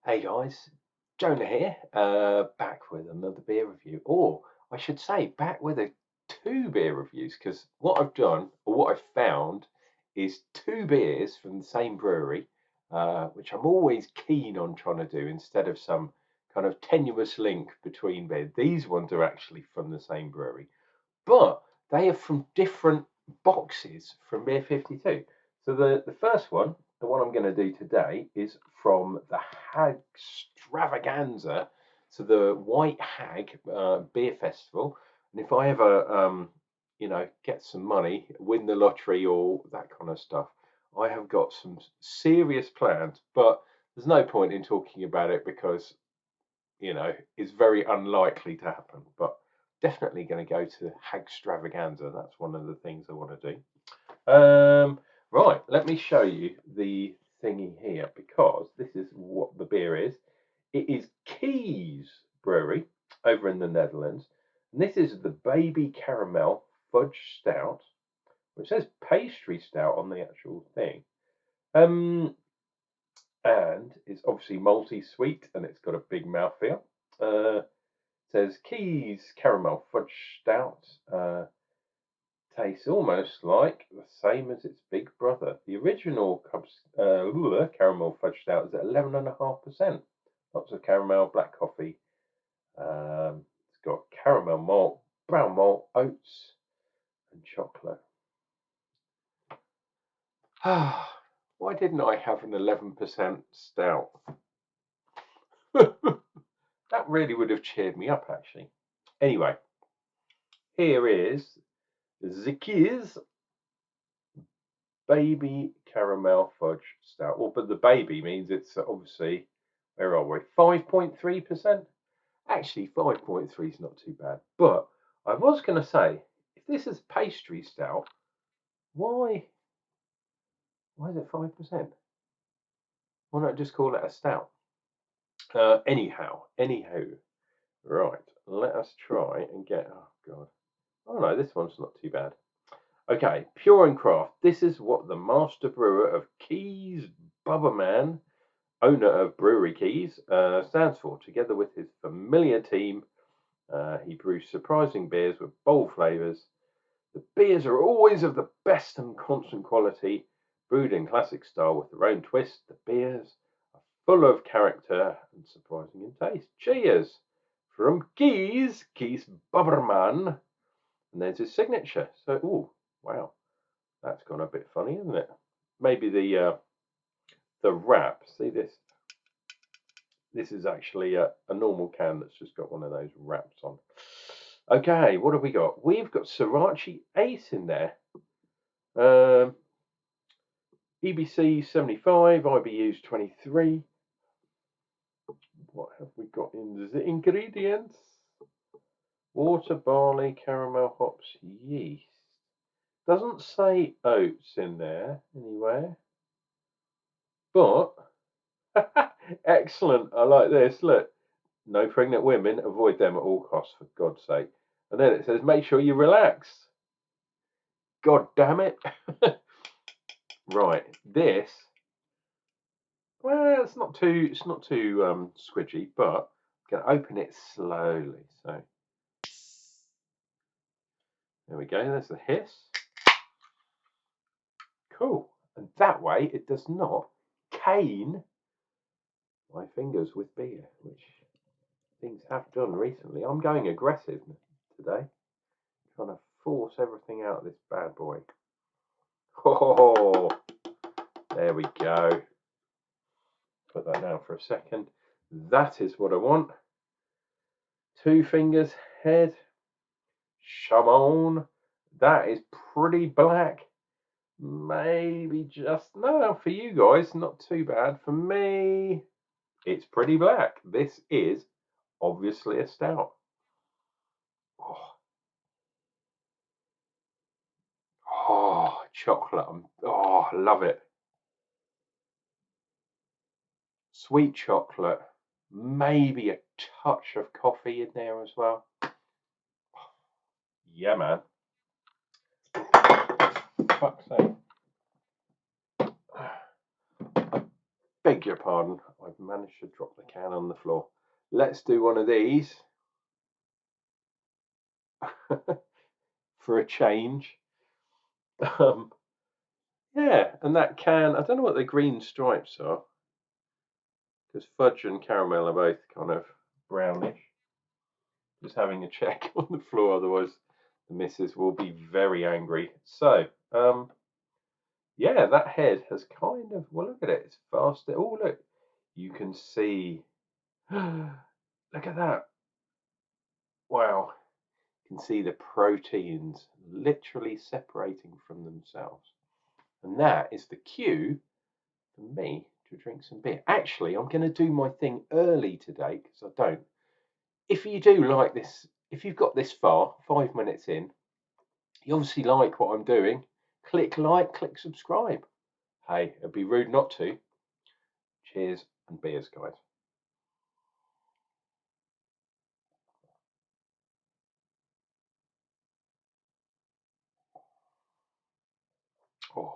Hey guys, Jonah here, back with another beer review, or I should say, back with two beer reviews. Because what I've done, or what I've found, is two beers from the same brewery, which I'm always keen on trying to do instead of some kind of tenuous link between beers. These ones are actually from the same brewery, but they are from different boxes from Beer 52. So the first one, the one I'm going to do today, is from the Hag Stravaganza, so the White Hag Beer Festival. And if I ever, get some money, win the lottery or that kind of stuff, I have got some serious plans. But there's no point in talking about it because it's very unlikely to happen. But definitely going to go to Hagstravaganza. That's one of the things I want to do. Right, let me show you the thingy here because this is what the beer is. It is Kees Brewery over in the Netherlands. And this is the Baby Caramel Fudge Stout, which says Pastry Stout on the actual thing. And it's obviously malty sweet and it's got a big mouthfeel. Says Kees Caramel Fudge Stout. Tastes almost like the same as its big brother. The original Caramel Fudge Stout is at 11.5%. Lots of caramel, black coffee. It's got caramel malt, brown malt, oats, and chocolate. Why didn't I have an 11% stout? That really would have cheered me up, actually. Anyway, here is Kees Baby Caramel Fudge Stout. Well, but the baby means it's obviously, where are we? 5.3%? Actually, 5.3 is not too bad. But I was going to say, if this is pastry stout, why is it 5%? Why not just call it a stout? Anyhow, right, let us try and get, oh God. Oh no, this one's not too bad. Okay, Pure and Craft. This is what the master brewer of Kees Bubberman, owner of Brouwerij Kees, stands for. Together with his familiar team, he brews surprising beers with bold flavours. The beers are always of the best and constant quality, brewed in classic style with their own twist. The beers are full of character and surprising in taste. Cheers! From Kees Bubberman. And there's his signature. So, oh, wow. That's gone a bit funny, isn't it? Maybe the wrap. See this? This is actually a normal can that's just got one of those wraps on. Okay, what have we got? We've got Sriracha Ace in there. EBC 75, IBUs 23. What have we got in the ingredients? Water, barley, caramel, hops, yeast. Doesn't say oats in there anywhere. But excellent. I like this. Look, no pregnant women. Avoid them at all costs, for God's sake. And then it says, make sure you relax. God damn it. Right, this. Well, it's not too squidgy, but I'm going to open it slowly. So there we go. There's the hiss. Cool. And that way it does not cane my fingers with beer, which things have done recently. I'm going aggressive today, trying to force everything out of this bad boy. Oh, there we go. Put that down for a second. That is what I want. 2 fingers, head, Shamon. That is pretty black. Maybe just, no, for you guys, not too bad. For me, it's pretty black. This is obviously a stout. Oh, chocolate. Oh, I love it. Sweet chocolate. Maybe a touch of coffee in there as well. Yeah, man. Fuck's sake. Beg your pardon, I've managed to drop the can on the floor. Let's do one of these for a change. Yeah, and that can, I don't know what the green stripes are, because fudge and caramel are both kind of brownish. Just having a check on the floor, otherwise the missus will be very angry. So, yeah, that head has kind of, well, look at it, it's fast. Oh, look, you can see, look at that. Wow, you can see the proteins literally separating from themselves. And that is the cue for me to drink some beer. Actually, I'm going to do my thing early today because I don't. If you do like this, if you've got this far, 5 minutes in, you obviously like what I'm doing. Click like, click subscribe. Hey, it'd be rude not to. Cheers and beers, guys. Oh,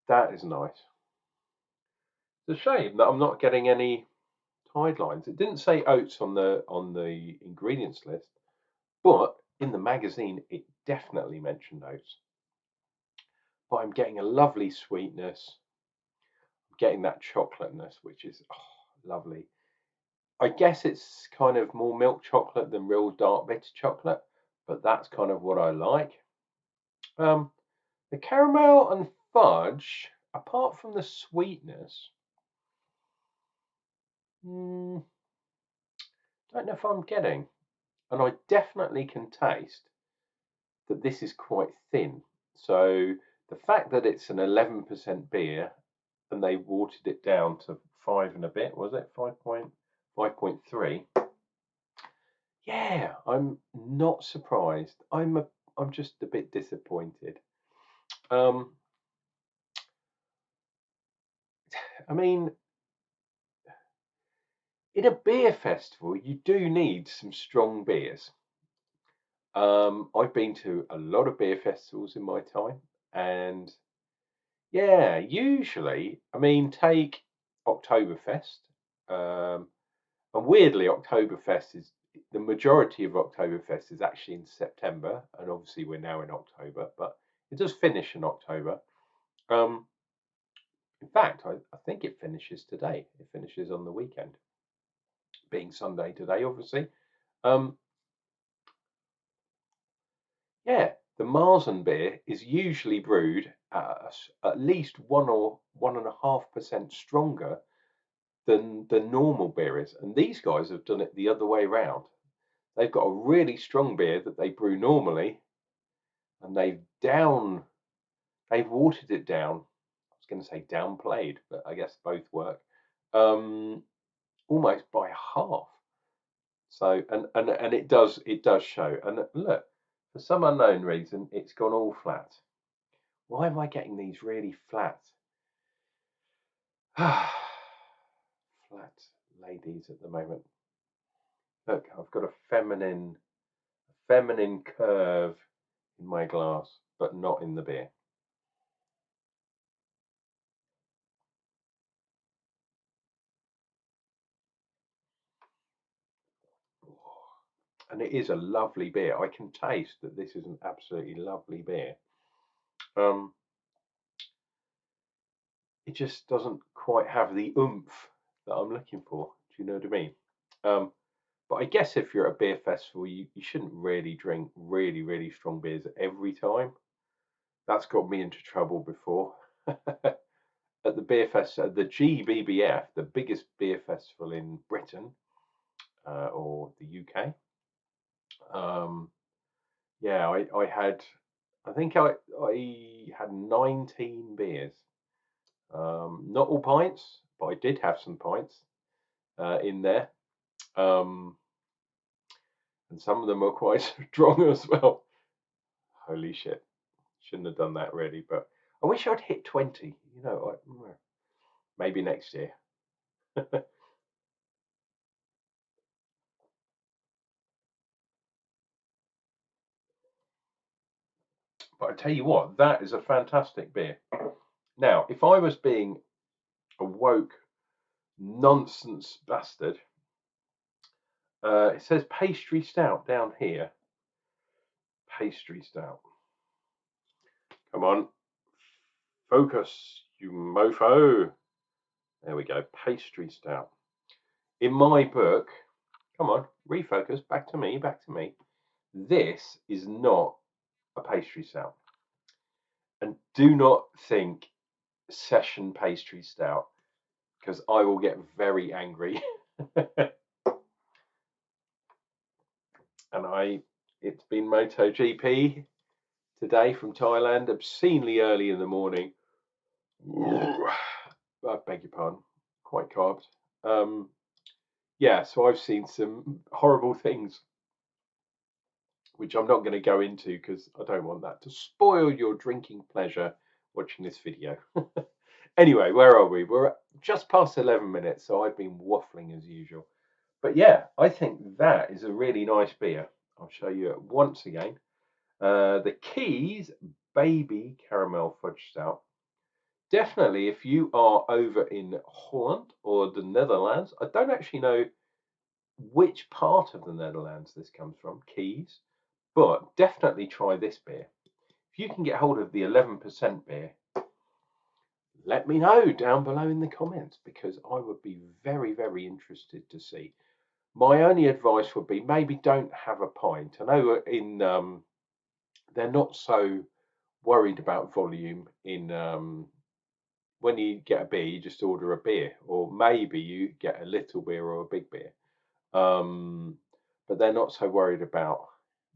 that is nice. It's a shame that I'm not getting any tide lines. It didn't say oats on the ingredients list, but in the magazine it definitely mentioned oats. But I'm getting a lovely sweetness. I'm getting that chocolateness, which is lovely. I guess it's kind of more milk chocolate than real dark bitter chocolate, but that's kind of what I like. The caramel and fudge, apart from the sweetness, don't know if I'm getting. And I definitely can taste that this is quite thin. So the fact that it's an 11% beer and they watered it down to 5 and a bit, was it 5.3? Yeah, I'm not surprised. I'm just a bit disappointed. I mean, in a beer festival, you do need some strong beers. I've been to a lot of beer festivals in my time, and yeah, usually, I mean, take Oktoberfest, um, and weirdly, Oktoberfest is the majority of Oktoberfest is actually in September, and obviously we're now in October, but it does finish in October. Um, in fact, I think it finishes today. It finishes on the weekend, being Sunday today, obviously. Um, yeah, the Marzen beer is usually brewed at least 1 or 1.5% stronger than the normal beer is, and these guys have done it the other way around. They've got a really strong beer that they brew normally, and they've watered it down. I was going to say downplayed, but I guess both work. Um, Almost by half. So and it does show. And look, for some unknown reason, it's gone all flat. Why am I getting these really flat, flat ladies at the moment? Look, I've got a feminine curve in my glass, but not in the beer. And it is a lovely beer. I can taste that this is an absolutely lovely beer. Um, it just doesn't quite have the oomph that I'm looking for. Do you know what I mean? Um, but I guess if you're at a beer festival, you shouldn't really drink really strong beers every time. That's got me into trouble before. At the beer fest, the GBBF, the biggest beer festival in Britain or the UK. Um, yeah, I think I had 19 beers. Not all pints, but I did have some pints in there. Um, and some of them were quite strong as well. Holy shit. Shouldn't have done that really, but I wish I'd hit 20. Maybe next year. But I tell you what, that is a fantastic beer. Now, if I was being a woke nonsense bastard, it says Pastry Stout down here. Pastry Stout. Come on. Focus, you mofo. There we go. Pastry Stout. In my book, come on, refocus. Back to me, back to me. This is not a pastry stout. And do not think session pastry stout, because I will get very angry. And it's been MotoGP today from Thailand, obscenely early in the morning. I beg your pardon, quite carbs. Yeah, so I've seen some horrible things, which I'm not going to go into because I don't want that to spoil your drinking pleasure watching this video. Anyway, where are we? We're just past 11 minutes, so I've been waffling as usual. But yeah, I think that is a really nice beer. I'll show you it once again. The Kees Baby Caramel Fudge Stout. Definitely, if you are over in Holland or the Netherlands, I don't actually know which part of the Netherlands this comes from, Kees, but definitely try this beer. If you can get hold of the 11% beer, let me know down below in the comments, because I would be very, very interested to see. My only advice would be maybe don't have a pint. I know they're not so worried about volume in when you get a beer, you just order a beer, or maybe you get a little beer or a big beer. But they're not so worried about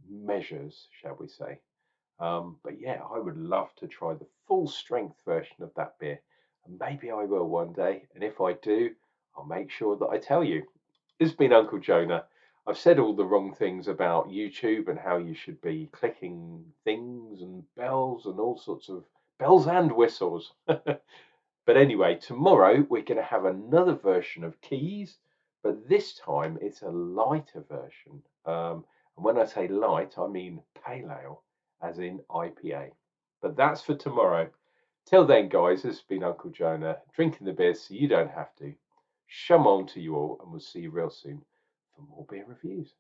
measures, shall we say. But yeah, I would love to try the full strength version of that beer. And maybe I will one day. And if I do, I'll make sure that I tell you. This has been Uncle Jonah. I've said all the wrong things about YouTube and how you should be clicking things and bells and all sorts of bells and whistles. But anyway, tomorrow we're going to have another version of Kees, but this time it's a lighter version. And when I say light, I mean pale ale, as in IPA. But that's for tomorrow. Till then, guys, this has been Uncle Jonah, drinking the beer so you don't have to. Shum on to you all, and we'll see you real soon for more beer reviews.